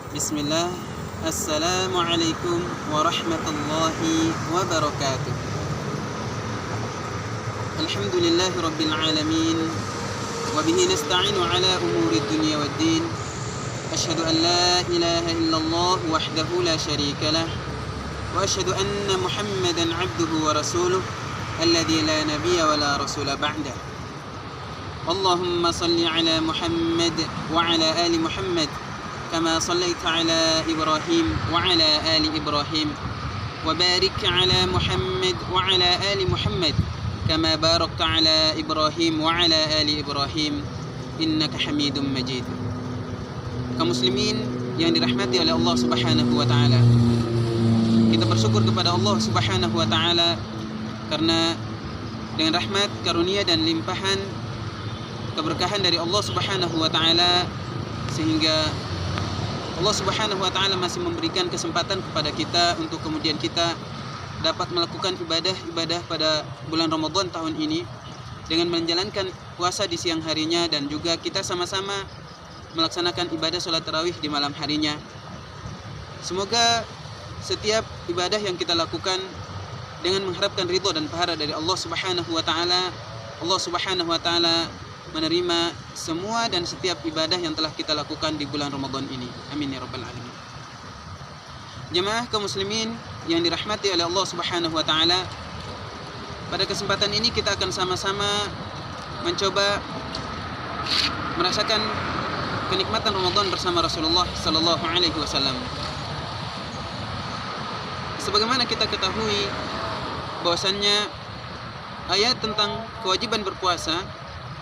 Bismillah. Assalamualaikum warahmatullahi wabarakatuh. Alhamdulillahi rabbil alamin. Wabihi nasta'inu ala umuri dunya waddin. Ashhadu an la ilaha illallah wahdahu la syarika lah. Wa ashhadu anna Muhammadan abduhu wa rasuluh alladhi la nabiyya wa la rasula ba'dah. Allahumma salli ala Muhammad wa ala ali Muhammad كما صليت على إبراهيم وعلى آل إبراهيم وبارك على محمد وعلى آل محمد كما باركت على إبراهيم وعلى آل إبراهيم إنك حميد مجيد. Kaum muslimin yang dirahmati oleh Allah Subhanahu wa taala, kita bersyukur kepada Allah Subhanahu wa taala karena dengan rahmat, karunia dan limpahan keberkahan dari Allah Subhanahu wa taala sehingga Allah Subhanahu wa taala masih memberikan kesempatan kepada kita untuk kemudian kita dapat melakukan ibadah pada bulan Ramadan tahun ini dengan menjalankan puasa di siang harinya dan juga kita sama-sama melaksanakan ibadah sholat tarawih di malam harinya. Semoga setiap ibadah yang kita lakukan dengan mengharapkan ridho dan pahala dari Allah Subhanahu wa taala, Allah Subhanahu wa taala menerima semua dan setiap ibadah yang telah kita lakukan di bulan Ramadan ini. Amin ya rabbal alamin. Jemaah kaum muslimin yang dirahmati oleh Allah Subhanahu wa taala, pada kesempatan ini kita akan sama-sama mencoba merasakan kenikmatan Ramadan bersama Rasulullah sallallahu alaihi wasallam. Sebagaimana kita ketahui bahwasannya ayat tentang kewajiban berpuasa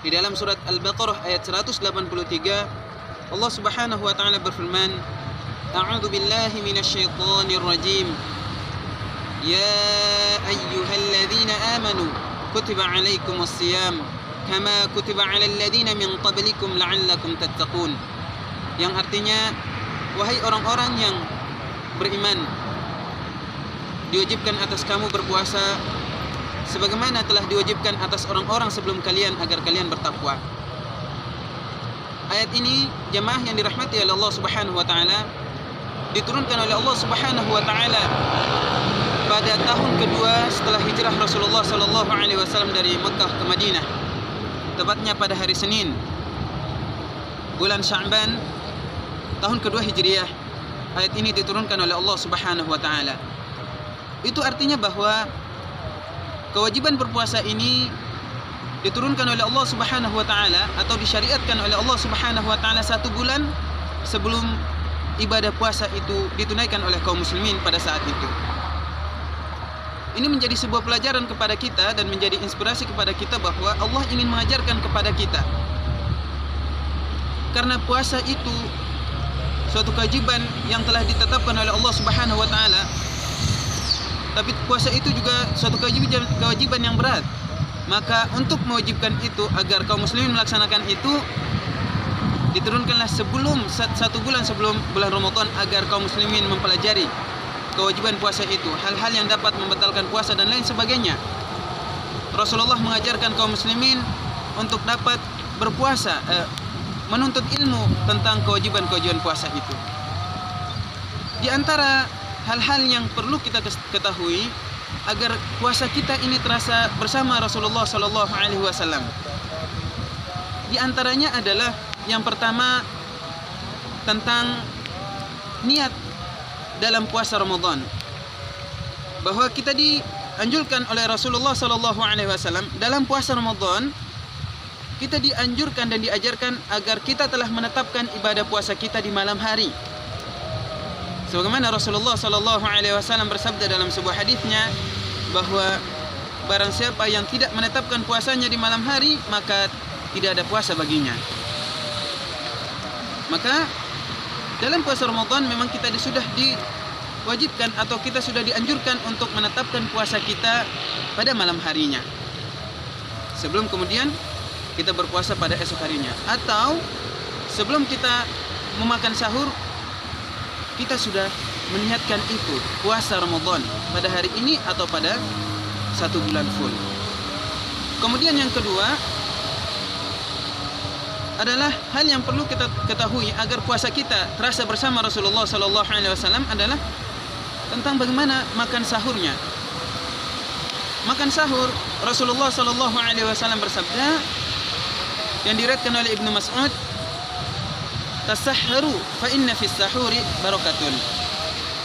di dalam surat Al-Baqarah ayat 183, Allah Subhanahu wa taala berfirman, A'udzu billahi minasyaitonir rajim. Ya ayyuhalladzina amanu kutiba 'alaikumus shiyam kama kutiba 'alal ladzina min qablikum la'allakum tattaqun. Yang artinya, wahai orang-orang yang beriman, diwajibkan atas kamu berpuasa sebagaimana telah diwajibkan atas orang-orang sebelum kalian agar kalian bertakwa. Ayat ini jemaah yang dirahmati oleh Allah Subhanahu wa taala diturunkan oleh Allah Subhanahu wa taala pada tahun kedua setelah hijrah Rasulullah sallallahu alaihi wasallam dari Mekah ke Madinah. Tepatnya pada hari Senin bulan Sya'ban tahun kedua Hijriah. Ayat ini diturunkan oleh Allah Subhanahu wa taala. Itu artinya bahwa kewajiban berpuasa ini diturunkan oleh Allah Subhanahu wa taala atau disyariatkan oleh Allah Subhanahu wa taala 1 bulan sebelum ibadah puasa itu ditunaikan oleh kaum muslimin pada saat itu. Ini menjadi sebuah pelajaran kepada kita dan menjadi inspirasi kepada kita bahwa Allah ingin mengajarkan kepada kita. Karena puasa itu suatu kewajiban yang telah ditetapkan oleh Allah Subhanahu wa taala. Tapi puasa itu juga suatu kewajiban yang berat. Maka untuk mewajibkan itu agar kaum muslimin melaksanakan itu, diturunkanlah sebelum 1 bulan sebelum bulan Ramadan agar kaum muslimin mempelajari kewajiban puasa itu, hal-hal yang dapat membatalkan puasa dan lain sebagainya. Rasulullah mengajarkan kaum muslimin untuk dapat berpuasa, menuntut ilmu tentang kewajiban puasa itu. Di antara hal-hal yang perlu kita ketahui agar puasa kita ini terasa bersama Rasulullah sallallahu alaihi wasallam. Di antaranya adalah yang pertama tentang niat dalam puasa Ramadan. Bahwa kita dianjurkan oleh Rasulullah sallallahu alaihi wasallam dalam puasa Ramadan, kita dianjurkan dan diajarkan agar kita telah menetapkan ibadah puasa kita di malam hari. Sebagaimana Rasulullah sallallahu alaihi wasallam bersabda dalam sebuah hadisnya bahwa barang siapa yang tidak menetapkan puasanya di malam hari maka tidak ada puasa baginya. Maka dalam puasa Ramadan memang kita sudah diwajibkan atau kita sudah dianjurkan untuk menetapkan puasa kita pada malam harinya. Sebelum kemudian kita berpuasa pada esok harinya atau sebelum kita memakan sahur kita sudah meniatkan itu puasa Ramadan pada hari ini atau pada 1 bulan full. Kemudian yang kedua, adalah hal yang perlu kita ketahui agar puasa kita terasa bersama Rasulullah sallallahu alaihi wasallam adalah tentang bagaimana makan sahurnya. Makan sahur, Rasulullah sallallahu alaihi wasallam bersabda yang diriwayatkan oleh Ibnu Mas'ud, "Tasahharu fa inna fis sahuri barakatun."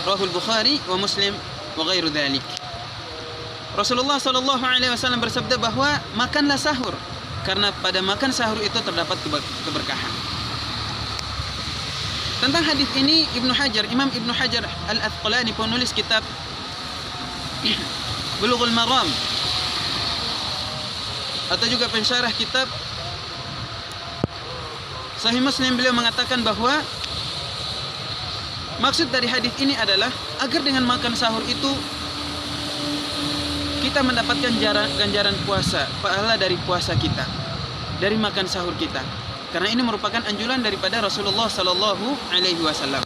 Rahul Bukhari wa Muslim wa ghairu dzalik. Rasulullah sallallahu alaihi wasallam bersabda bahwa makanlah sahur karena pada makan sahur itu terdapat keberkahan. Tentang hadis ini Imam Ibnu Hajar Al-Asqalani, penulis kitab Bulughul Maram atau juga pensyarah kitab Sahih Muslim, beliau mengatakan bahwa maksud dari hadis ini adalah agar dengan makan sahur itu kita mendapatkan ganjaran puasa, pahala dari puasa kita, dari makan sahur kita. Karena ini merupakan anjuran daripada Rasulullah sallallahu alaihi wasallam.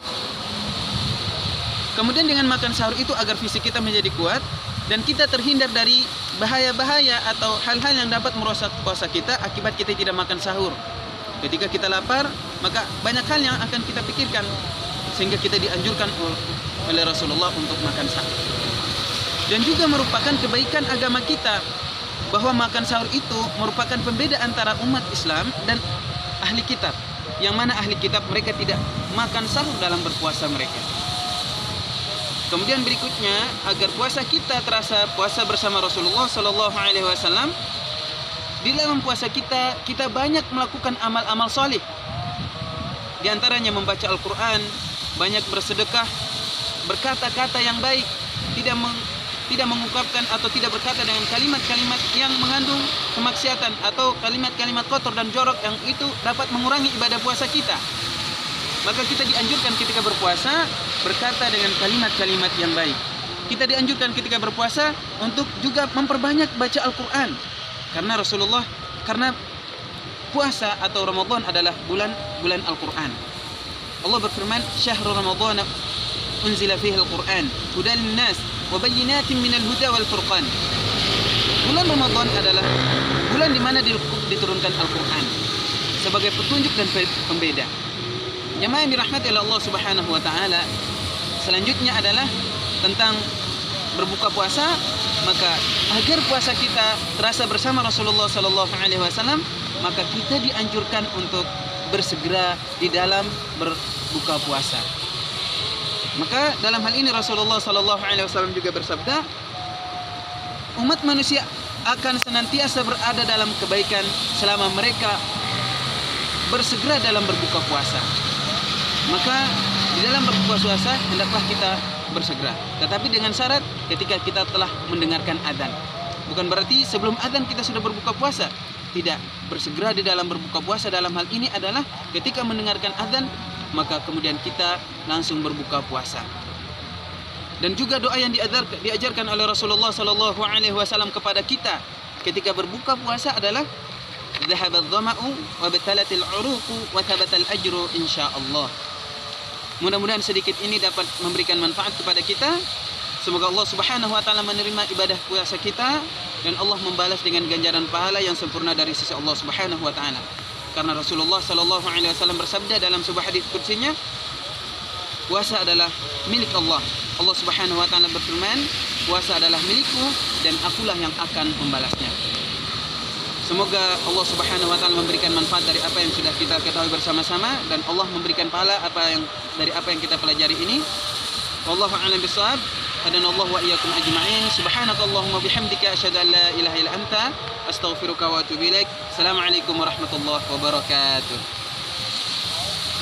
Kemudian dengan makan sahur itu agar fisik kita menjadi kuat dan kita terhindar dari bahaya-bahaya atau hal-hal yang dapat merusak puasa kita akibat kita tidak makan sahur. Ketika kita lapar, maka banyak hal yang akan kita pikirkan sehingga kita dianjurkan oleh Rasulullah untuk makan sahur. Dan juga merupakan kebaikan agama kita bahwa makan sahur itu merupakan pembeda antara umat Islam dan ahli kitab. Yang mana ahli kitab mereka tidak makan sahur dalam berpuasa mereka. Kemudian berikutnya, agar puasa kita terasa puasa bersama Rasulullah sallallahu alaihi wasallam, di dalam puasa kita banyak melakukan amal-amal soleh. Di antaranya membaca Al-Quran, banyak bersedekah, berkata-kata yang baik, tidak mengungkapkan atau tidak berkata dengan kalimat-kalimat yang mengandung kemaksiatan atau kalimat-kalimat kotor dan jorok yang itu dapat mengurangi ibadah puasa kita. Maka kita dianjurkan ketika berpuasa berkata dengan kalimat-kalimat yang baik. Kita dianjurkan ketika berpuasa untuk juga memperbanyak baca Al-Quran. Karena puasa atau Ramadan adalah bulan Al-Quran. Allah berfirman, "Syahrul Ramadan unzila fihi Al-Quran, hudan linnas wa bayyinatin minal huda wal furqan." Bulan Ramadan adalah bulan di mana diturunkan Al-Quran sebagai petunjuk dan pembeda. Jemaah yang dirahmati oleh Allah Subhanahu wa taala, selanjutnya adalah tentang berbuka puasa. Maka agar puasa kita terasa bersama Rasulullah sallallahu alaihi wasallam, maka kita dianjurkan untuk bersegera di dalam berbuka puasa. Maka dalam hal ini Rasulullah sallallahu alaihi wasallam juga bersabda, umat manusia akan senantiasa berada dalam kebaikan selama mereka bersegera dalam berbuka puasa. Maka di dalam berbuka puasa hendaklah kita bersegera, tetapi dengan syarat ketika kita telah mendengarkan adzan. Bukan berarti sebelum adzan kita sudah berbuka puasa. Tidak, bersegera di dalam berbuka puasa dalam hal ini adalah ketika mendengarkan adzan maka kemudian kita langsung berbuka puasa. Dan juga doa yang diajarkan oleh Rasulullah sallallahu alaihi wasallam kepada kita ketika berbuka puasa adalah dhahabadh dhama'u wa batalatil 'uruqu wa thabatal ajru insyaallah. Mudah-mudahan sedikit ini dapat memberikan manfaat kepada kita. Semoga Allah Subhanahu wa taala menerima ibadah puasa kita dan Allah membalas dengan ganjaran pahala yang sempurna dari sisi Allah Subhanahu wa taala. Karena Rasulullah sallallahu alaihi wasallam bersabda dalam sebuah hadis qudsinya, puasa adalah milik Allah. Allah Subhanahu wa taala berfirman, puasa adalah milikku dan akulah yang akan membalasnya. Semoga Allah Subhanahu wa taala memberikan manfaat dari apa yang sudah kita ketahui bersama-sama dan Allah memberikan pahala dari apa yang kita pelajari ini. Wallahu a'lam bishawab. Hadanallahu wa iyyakum ajma'in. Subhanakallahumma bihamdika asyhadu an la ilaha illa anta astaghfiruka wa atubu ilaik. Assalamualaikum warahmatullahi wabarakatuh.